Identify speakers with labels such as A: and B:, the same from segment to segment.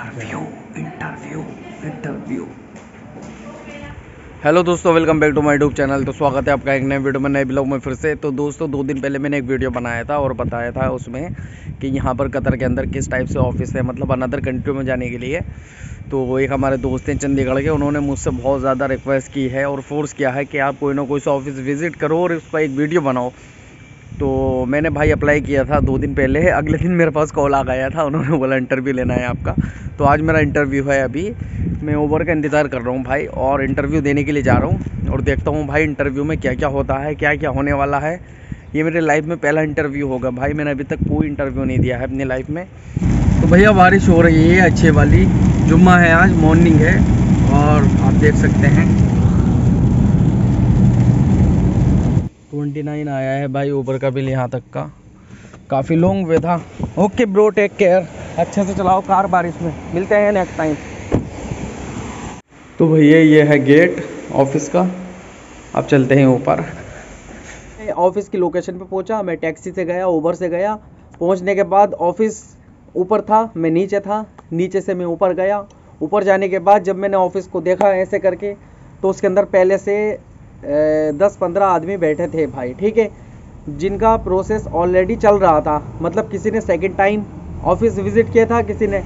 A: Interview interview interview. Hello दोस्तों, welcome back to my YouTube channel. तो स्वागत है आपका एक नए वीडियो में, नए ब्लॉग में फिर से। तो दोस्तों 2 दिन पहले मैंने एक वीडियो बनाया था और बताया था उसमें कि यहाँ पर कतर के अंदर किस टाइप से ऑफिस है, मतलब अनदर कंट्री में जाने के लिए। तो एक हमारे दोस्त हैं चंडीगढ़ के, उन्होंने मुझसे बहुत ज़्यादा रिक्वेस्ट की है और फोर्स किया है कि आप कोई ना कोई सा ऑफिस विज़िट करो और उसका एक वीडियो बनाओ। तो मैंने भाई अप्लाई किया था 2 दिन पहले। अगले दिन मेरे पास कॉल आ गया था, उन्होंने बोला इंटरव्यू लेना है आपका। तो आज मेरा इंटरव्यू है। अभी मैं उबर का इंतज़ार कर रहा हूँ भाई, और इंटरव्यू देने के लिए जा रहा हूँ और देखता हूँ भाई इंटरव्यू में क्या क्या होता है, क्या क्या होने वाला है। ये मेरे लाइफ में पहला इंटरव्यू होगा भाई, मैंने अभी तक कोई इंटरव्यू नहीं दिया है अपनी लाइफ में। तो भैया बारिश हो रही है अच्छे वाली, जुम्मा है आज, मॉर्निंग है और आप देख सकते हैं 29 आया है भाई ऊबर का बिल यहाँ तक का। काफ़ी लॉन्ग वे था। ओके ब्रो, टेक केयर, अच्छे से चलाओ कार बारिश में। मिलते हैं नेक्स्ट टाइम। तो भैया ये है गेट ऑफिस का, अब चलते हैं ऊपर। ऑफिस की लोकेशन पे पहुंचा, मैं टैक्सी से गया, ऊबर से गया। पहुंचने के बाद ऑफिस ऊपर था, मैं नीचे था, नीचे से मैं ऊपर गया। ऊपर जाने के बाद जब मैंने ऑफिस को देखा ऐसे करके, तो उसके अंदर पहले से 10-15 आदमी बैठे थे भाई, ठीक है, जिनका प्रोसेस ऑलरेडी चल रहा था। मतलब किसी ने सेकंड टाइम ऑफिस विजिट किया था, किसी ने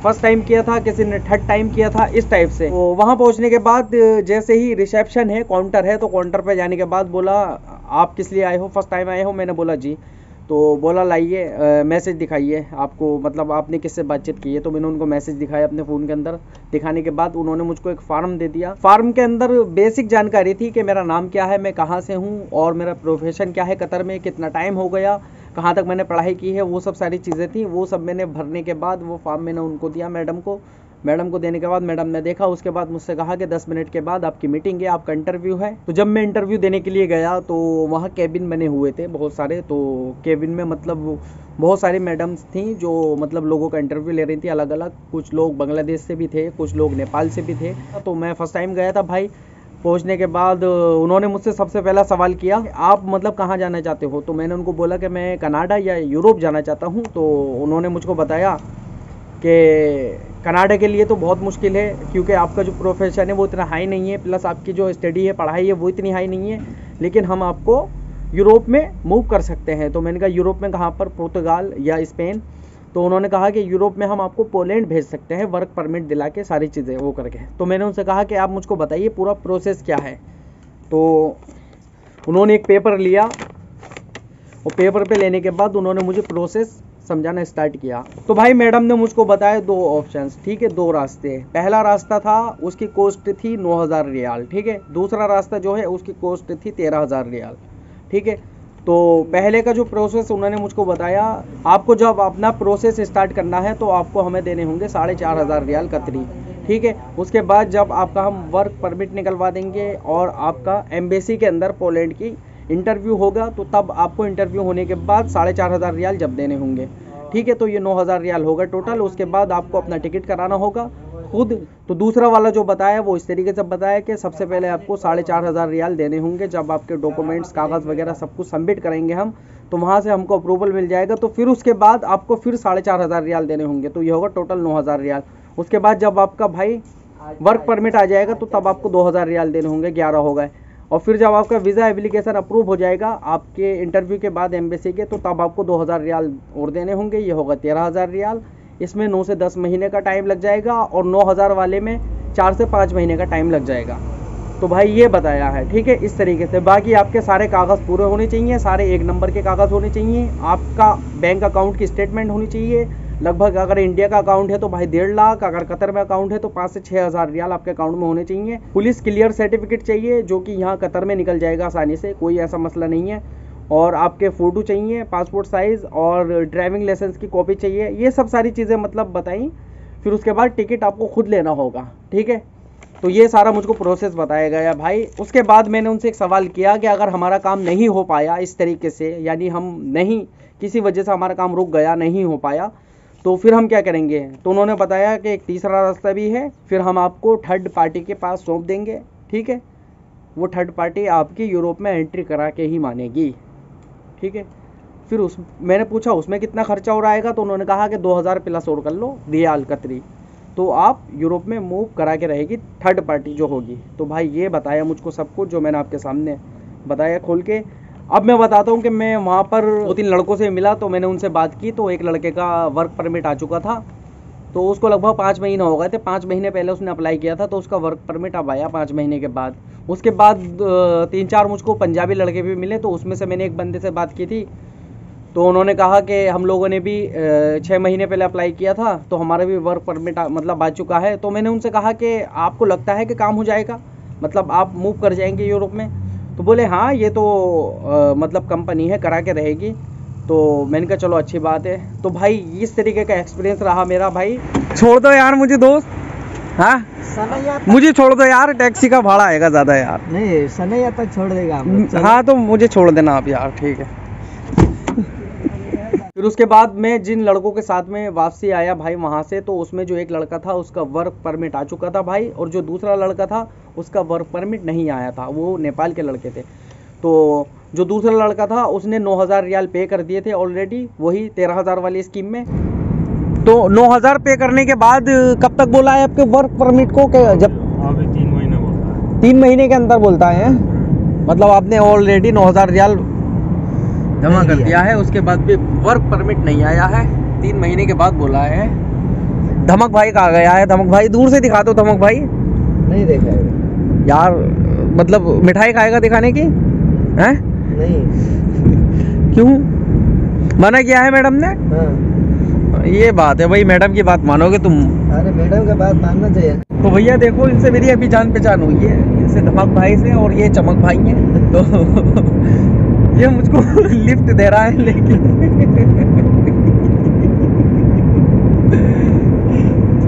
A: फर्स्ट टाइम किया था, किसी ने थर्ड टाइम किया था, इस टाइप से। तो वहाँ पहुँचने के बाद जैसे ही रिसेप्शन है, काउंटर है, तो काउंटर पे जाने के बाद बोला आप किस लिए आए हो, फर्स्ट टाइम आए हो? मैंने बोला जी। तो बोला लाइए मैसेज दिखाइए आपको, मतलब आपने किससे बातचीत की है। तो मैंने उनको मैसेज दिखाया अपने फ़ोन के अंदर। दिखाने के बाद उन्होंने मुझको एक फार्म दे दिया। फार्म के अंदर बेसिक जानकारी थी कि मेरा नाम क्या है, मैं कहाँ से हूँ और मेरा प्रोफेशन क्या है, कतर में कितना टाइम हो गया, कहाँ तक मैंने पढ़ाई की है, वो सब सारी चीज़ें थी। वो सब मैंने भरने के बाद वो फॉर्म मैंने उनको दिया मैडम को देने के बाद मैडम ने देखा। उसके बाद मुझसे कहा कि 10 मिनट के बाद आपकी मीटिंग है, आपका इंटरव्यू है। तो जब मैं इंटरव्यू देने के लिए गया तो वहाँ केबिन बने हुए थे बहुत सारे। तो केबिन में मतलब बहुत सारी मैडम्स थी जो मतलब लोगों का इंटरव्यू ले रही थी अलग अलग। कुछ लोग बांग्लादेश से भी थे, कुछ लोग नेपाल से भी थे। तो मैं फर्स्ट टाइम गया था भाई। पहुंचने के बाद उन्होंने मुझसे सबसे पहला सवाल किया, आप मतलब कहाँ जाना चाहते हो? तो मैंने उनको बोला कि मैं कनाडा या यूरोप जाना चाहता हूँ। तो उन्होंने मुझको बताया कि कनाडा के लिए तो बहुत मुश्किल है, क्योंकि आपका जो प्रोफेशन है वो इतना हाई नहीं है, प्लस आपकी जो स्टडी है, पढ़ाई है, वो इतनी हाई नहीं है, लेकिन हम आपको यूरोप में मूव कर सकते हैं। तो मैंने कहा यूरोप में कहाँ पर? पुर्तगाल या स्पेन? तो उन्होंने कहा कि यूरोप में हम आपको पोलैंड भेज सकते हैं, वर्क परमिट दिला के, सारी चीज़ें वो करके। तो मैंने उनसे कहा कि आप मुझको बताइए पूरा प्रोसेस क्या है। तो उन्होंने एक पेपर लिया और पेपर पे लेने के बाद उन्होंने मुझे प्रोसेस समझाना स्टार्ट किया। तो भाई मैडम ने मुझको बताया 2 ऑप्शंस, ठीक है, 2 रास्ते। पहला रास्ता था, उसकी कॉस्ट थी 9,000 रियाल, ठीक है। दूसरा रास्ता जो है उसकी कॉस्ट थी 13,000 रियाल, ठीक है। तो पहले का जो प्रोसेस उन्होंने मुझको बताया, आपको जब अपना प्रोसेस स्टार्ट करना है तो आपको हमें देने होंगे 4,500 रियाल कतरी, ठीक है। उसके बाद जब आपका हम वर्क परमिट निकलवा देंगे और आपका एम्बेसी के अंदर पोलैंड की इंटरव्यू होगा, तो तब आपको इंटरव्यू होने के बाद 4,500 रियाल जब देने होंगे, ठीक है। तो ये 9,000 रियाल होगा टोटल। उसके बाद आपको अपना टिकट कराना होगा खुद। तो दूसरा वाला जो बताया वो इस तरीके से बताया कि सबसे पहले आपको 4,500 रियाल देने होंगे। जब आपके डॉक्यूमेंट्स, कागज़ वगैरह सब कुछ सबमिट करेंगे हम, तो वहाँ से हमको अप्रूवल मिल जाएगा। तो फिर उसके बाद आपको फिर 4,500 रियाल देने होंगे, तो ये होगा टोटल 9,000 रियाल। उसके बाद जब आपका भाई वर्क परमिट आ जाएगा तो तब आपको 2,000 रियाल देने होंगे, 11 हो गए। और फिर जब आपका वीज़ा एप्लीकेशन अप्रूव हो जाएगा आपके इंटरव्यू के बाद एम्बेसी के, तो तब आपको 2,000 रियाल और देने होंगे, ये होगा 13,000 रियाल। इसमें 9 से 10 महीने का टाइम लग जाएगा और 9,000 वाले में 4 से 5 महीने का टाइम लग जाएगा। तो भाई ये बताया है, ठीक है, इस तरीके से। बाकी आपके सारे कागज़ पूरे होने चाहिए, सारे 1 नंबर के कागज़ होने चाहिए। आपका बैंक अकाउंट की स्टेटमेंट होनी चाहिए। लगभग अगर इंडिया का अकाउंट है तो भाई 1.5 लाख, अगर कतर में अकाउंट है तो 5 से 6,000 रियाल आपके अकाउंट में होने चाहिए। पुलिस क्लियर सर्टिफिकेट चाहिए, जो कि यहाँ कतर में निकल जाएगा आसानी से, कोई ऐसा मसला नहीं है। और आपके फ़ोटो चाहिए, पासपोर्ट साइज़, और ड्राइविंग लाइसेंस की कॉपी चाहिए। ये सब सारी चीज़ें मतलब बताई। फिर उसके बाद टिकट आपको खुद लेना होगा, ठीक है। तो ये सारा मुझको प्रोसेस बताया गया भाई। उसके बाद मैंने उनसे एक सवाल किया कि अगर हमारा काम नहीं हो पाया इस तरीके से, यानी हम नहीं, किसी वजह से हमारा काम रुक गया, नहीं हो पाया, तो फिर हम क्या करेंगे? तो उन्होंने बताया कि एक तीसरा रास्ता भी है, फिर हम आपको थर्ड पार्टी के पास सौंप देंगे, ठीक है। वो थर्ड पार्टी आपकी यूरोप में एंट्री करा के ही मानेगी, ठीक है। मैंने पूछा उसमें कितना खर्चा हो आएगा, तो उन्होंने कहा कि 2,000 प्लस और कर लो रियाल कतरी। तो आप यूरोप में मूव करा के रहेगी थर्ड पार्टी जो होगी। तो भाई ये बताया मुझको सब कुछ जो मैंने आपके सामने बताया खोल के। अब मैं बताता हूँ कि मैं वहाँ पर 2-3 लड़कों से मिला, तो मैंने उनसे बात की, तो एक लड़के का वर्क परमिट आ चुका था, तो उसको लगभग 5 महीने हो गए थे। 5 महीने पहले उसने अप्लाई किया था, तो उसका वर्क परमिट अब आया 5 महीने के बाद। उसके बाद 3-4 मुझको पंजाबी लड़के भी मिले, तो उसमें से मैंने एक बंदे से बात की थी, तो उन्होंने कहा कि हम लोगों ने भी 6 महीने पहले अप्लाई किया था, तो हमारा भी वर्क परमिट मतलब आ चुका है। तो मैंने उनसे कहा कि आपको लगता है कि काम हो जाएगा, मतलब आप मूव कर जाएंगे यूरोप में? तो बोले हाँ, ये तो मतलब कंपनी है, करा के रहेगी। तो मैंने कहा चलो अच्छी बात है। तो भाई इस तरीके का एक्सपीरियंस रहा मेरा। भाई छोड़ दो यार मुझे दोस्त, हाँ मुझे छोड़ दो यार, टैक्सी का भाड़ा आएगा ज़्यादा यार।
B: नहीं, सनैया तक छोड़ देगा।
A: हाँ तो मुझे छोड़ देना आप यार, ठीक है। फिर उसके बाद मैं जिन लड़कों के साथ में वापसी आया भाई वहाँ से, तो उसमें जो एक लड़का था उसका वर्क परमिट आ चुका था भाई, और जो दूसरा लड़का था उसका वर्क परमिट नहीं आया था, वो नेपाल के लड़के थे। तो जो दूसरा लड़का था उसने 9,000 रियाल पे कर दिए थे ऑलरेडी, वही 13,000 वाली स्कीम में। तो 9,000 पे करने के बाद कब तक बोला है आपके वर्क परमिट को? जब
B: अभी 3 महीने बोलता है,
A: 3 महीने के अंदर बोलता है, मतलब आपने ऑलरेडी 9,000 रियाल जमा कर दिया है, उसके बाद भी वर्क परमिट नहीं आया है, 3 महीने के बाद बोला है। धमक भाई कहाँ गया है? धमक भाई दूर से दिखा दो। धमक भाई
B: नहीं देखा है
A: यार, मतलब मिठाई खाएगा दिखाने की हैं?
B: नहीं।
A: क्यों मना किया है मैडम ने?
B: हाँ।
A: ये बात है भाई, मैडम की बात मानोगे तुम?
B: अरे मैडम का बात मानना चाहिए।
A: तो भैया देखो, इनसे मेरी अभी जान पहचान हुई है, इनसे धमक भाई से, और ये चमक भाई हैं। तो ये मुझको लिफ्ट दे रहा है, लेकिन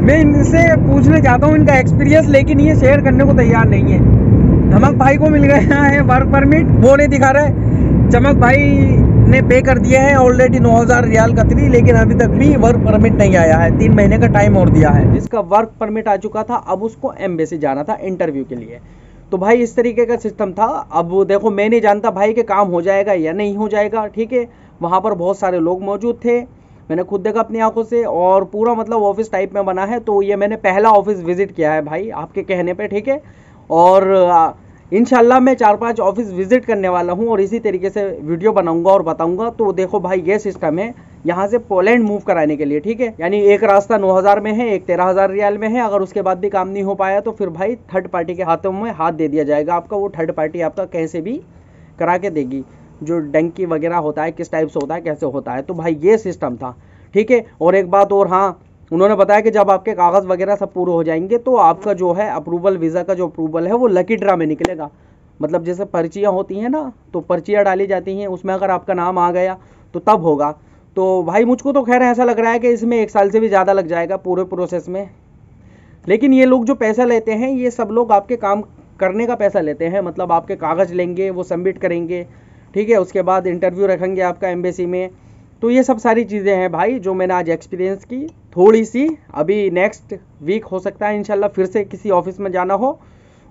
A: मैं इनसे पूछने चाहता हूँ इनका एक्सपीरियंस, लेकिन ये शेयर करने को तैयार नहीं है। धमक भाई को मिल गया है वर्क परमिट, वो नहीं दिखा रहे। चमक भाई ने पे कर दिया है ऑलरेडी 9,000 रियाल कतरी, लेकिन अभी तक भी वर्क परमिट नहीं आया है। 3 महीने का टाइम और दिया है। जिसका वर्क परमिट आ चुका था, अब उसको एम्बेसी जाना था इंटरव्यू के लिए। तो भाई इस तरीके का सिस्टम था। अब देखो, मैं नहीं जानता भाई कि काम हो जाएगा या नहीं हो जाएगा, ठीक है। वहाँ पर बहुत सारे लोग मौजूद थे, मैंने खुद देखा अपनी आंखों से, और पूरा मतलब ऑफिस टाइप में बना है। तो ये मैंने पहला ऑफिस विजिट किया है भाई, आपके कहने पे, ठीक है। और इंशाल्लाह मैं 4-5 ऑफिस विजिट करने वाला हूँ, और इसी तरीके से वीडियो बनाऊंगा और बताऊंगा। तो देखो भाई, ये सिस्टम है यहाँ से पोलैंड मूव कराने के लिए, ठीक है। यानी एक रास्ता 9,000 में है, एक 13,000 रियाल में है। अगर उसके बाद भी काम नहीं हो पाया तो फिर भाई थर्ड पार्टी के हाथों में हाथ दे दिया जाएगा आपका। वो थर्ड पार्टी आपका कैसे भी करा के देगी, जो डंकी वगैरह होता है किस टाइप से होता है, कैसे होता है। तो भाई ये सिस्टम था, ठीक है। और एक बात और, हाँ, उन्होंने बताया कि जब आपके कागज़ वगैरह सब पूरे हो जाएंगे तो आपका जो है अप्रूवल, वीज़ा का जो अप्रूवल है वो लकी ड्रा में निकलेगा। मतलब जैसे पर्चियाँ होती हैं ना, तो पर्चियाँ डाली जाती हैं, उसमें अगर आपका नाम आ गया तो तब होगा। तो भाई मुझको तो खैर ऐसा लग रहा है कि इसमें 1 साल से भी ज़्यादा लग जाएगा पूरे प्रोसेस में। लेकिन ये लोग जो पैसा लेते हैं, ये सब लोग आपके काम करने का पैसा लेते हैं। मतलब आपके कागज़ लेंगे, वो सबमिट करेंगे, ठीक है। उसके बाद इंटरव्यू रखेंगे आपका एम्बेसी में। तो ये सब सारी चीज़ें हैं भाई जो मैंने आज एक्सपीरियंस की थोड़ी सी। अभी नेक्स्ट वीक हो सकता है इंशाल्लाह फिर से किसी ऑफिस में जाना हो,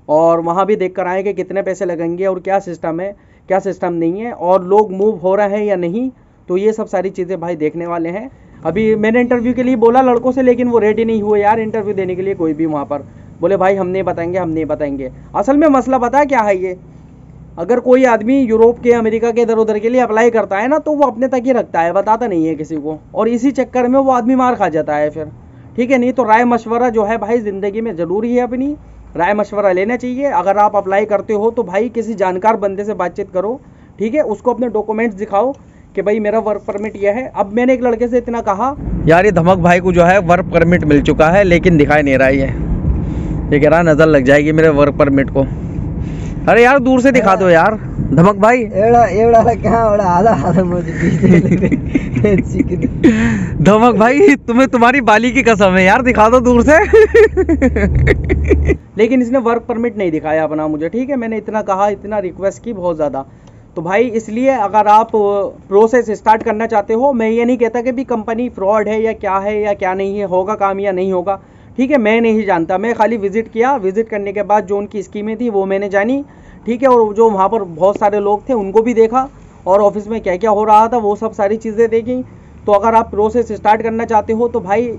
A: और वहाँ भी देख कर आए कि कितने पैसे लगेंगे और क्या सिस्टम है, क्या सिस्टम नहीं है, और लोग मूव हो रहे हैं या नहीं। तो ये सब सारी चीज़ें भाई देखने वाले हैं। अभी मैंने इंटरव्यू के लिए बोला लड़कों से, लेकिन वो रेडी नहीं हुए यार इंटरव्यू देने के लिए। कोई भी वहाँ पर बोले भाई हम नहीं बताएंगे, हम नहीं बताएंगे। असल में मसला पता है क्या है? ये अगर कोई आदमी यूरोप के, अमेरिका के, इधर उधर के लिए अप्लाई करता है ना, तो वो अपने तक ही रखता है, बताता नहीं है किसी को, और इसी चक्कर में वो आदमी मार खा जाता है फिर, ठीक है। नहीं तो राय मशवरा जो है भाई ज़िंदगी में ज़रूरी है, अपनी राय मशवरा लेना चाहिए। अगर आप अप्लाई करते हो तो भाई किसी जानकार बंदे से बातचीत करो, ठीक है। उसको अपने डॉक्यूमेंट्स दिखाओ कि भाई मेरा वर्क परमिट यह है। अब मैंने एक लड़के से इतना कहा, यार ये धमक भाई को जो है वर्क परमिट मिल चुका है, लेकिन दिखाई नहीं रहा ये कह रहा नज़र लग जाएगी मेरे वर्क परमिट को। अरे यार दूर से दिखा दो यार धमक भाई। धमक भाई तुम्हें तुम्हारी बाली की कसम है यार, दिखा दो दूर से। लेकिन इसने वर्क परमिट नहीं दिखाया अपना मुझे, ठीक है। मैंने इतना कहा, इतना रिक्वेस्ट की बहुत ज़्यादा। तो भाई इसलिए अगर आप प्रोसेस स्टार्ट करना चाहते हो, मैं ये नहीं कहता कि भी कंपनी फ्रॉड है या क्या नहीं है, होगा काम या नहीं होगा, ठीक है। मैं नहीं जानता, मैं खाली विजिट किया। विजिट करने के बाद जो उनकी स्कीमें थी वो मैंने जानी, ठीक है। और जो वहाँ पर बहुत सारे लोग थे उनको भी देखा, और ऑफिस में क्या क्या हो रहा था वो सब सारी चीज़ें देखी। तो अगर आप प्रोसेस स्टार्ट करना चाहते हो तो भाई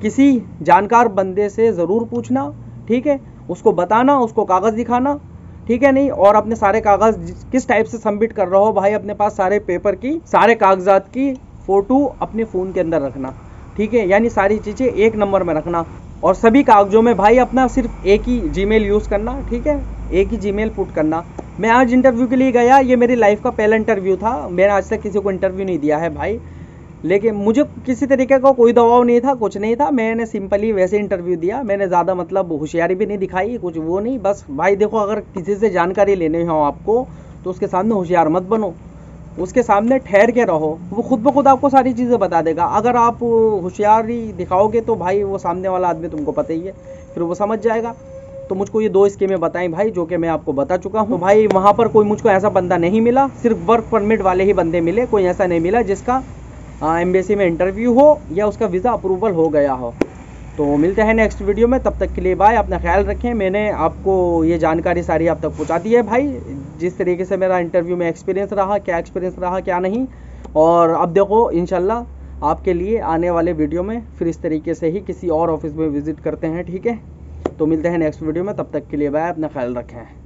A: किसी जानकार बंदे से ज़रूर पूछना, ठीक है, उसको बताना, उसको कागज़ दिखाना, ठीक है नहीं, और अपने सारे कागज़ किस टाइप से सबमिट कर रहा हो भाई, अपने पास सारे पेपर की, सारे कागजात की फ़ोटो अपने फ़ोन के अंदर रखना, ठीक है, यानी सारी चीज़ें एक नंबर में रखना। और सभी कागजों में भाई अपना सिर्फ एक ही जीमेल यूज़ करना, ठीक है, एक ही जीमेल पुट करना। मैं आज इंटरव्यू के लिए गया, ये मेरी लाइफ का पहला इंटरव्यू था, मैंने आज तक किसी को इंटरव्यू नहीं दिया है भाई, लेकिन मुझे किसी तरीके का कोई दबाव नहीं था, कुछ नहीं था, मैंने सिंपली वैसे इंटरव्यू दिया, मैंने ज़्यादा मतलब होशियारी भी नहीं दिखाई, कुछ वो नहीं, बस भाई देखो अगर किसी से जानकारी लेनी हो आपको तो उसके सामने होशियार मत बनो, उसके सामने ठहर के रहो, वो खुद ब खुद आपको सारी चीज़ें बता देगा। अगर आप होशियारी दिखाओगे तो भाई वो सामने वाला आदमी तुमको पता ही है, फिर वो समझ जाएगा। तो मुझको ये 2 स्कीमें बताई भाई, जो कि मैं आपको बता चुका हूँ। तो भाई वहाँ पर कोई मुझको ऐसा बंदा नहीं मिला, सिर्फ वर्क परमिट वाले ही बंदे मिले, कोई ऐसा नहीं मिला जिसका एम्बेसी में इंटरव्यू हो या उसका वीज़ा अप्रूवल हो गया हो। तो मिलते हैं नेक्स्ट वीडियो में, तब तक के लिए बाय, अपना ख्याल रखें। मैंने आपको ये जानकारी सारी आप तक पहुंचा दी है भाई, जिस तरीके से मेरा इंटरव्यू में एक्सपीरियंस रहा, क्या एक्सपीरियंस रहा क्या नहीं, और अब देखो इंशाल्लाह आपके लिए आने वाले वीडियो में फिर इस तरीके से ही किसी और ऑफिस में विज़िट करते हैं, ठीक है। तो मिलते हैं नेक्स्ट वीडियो में, तब तक के लिए बाय, अपना ख्याल रखें।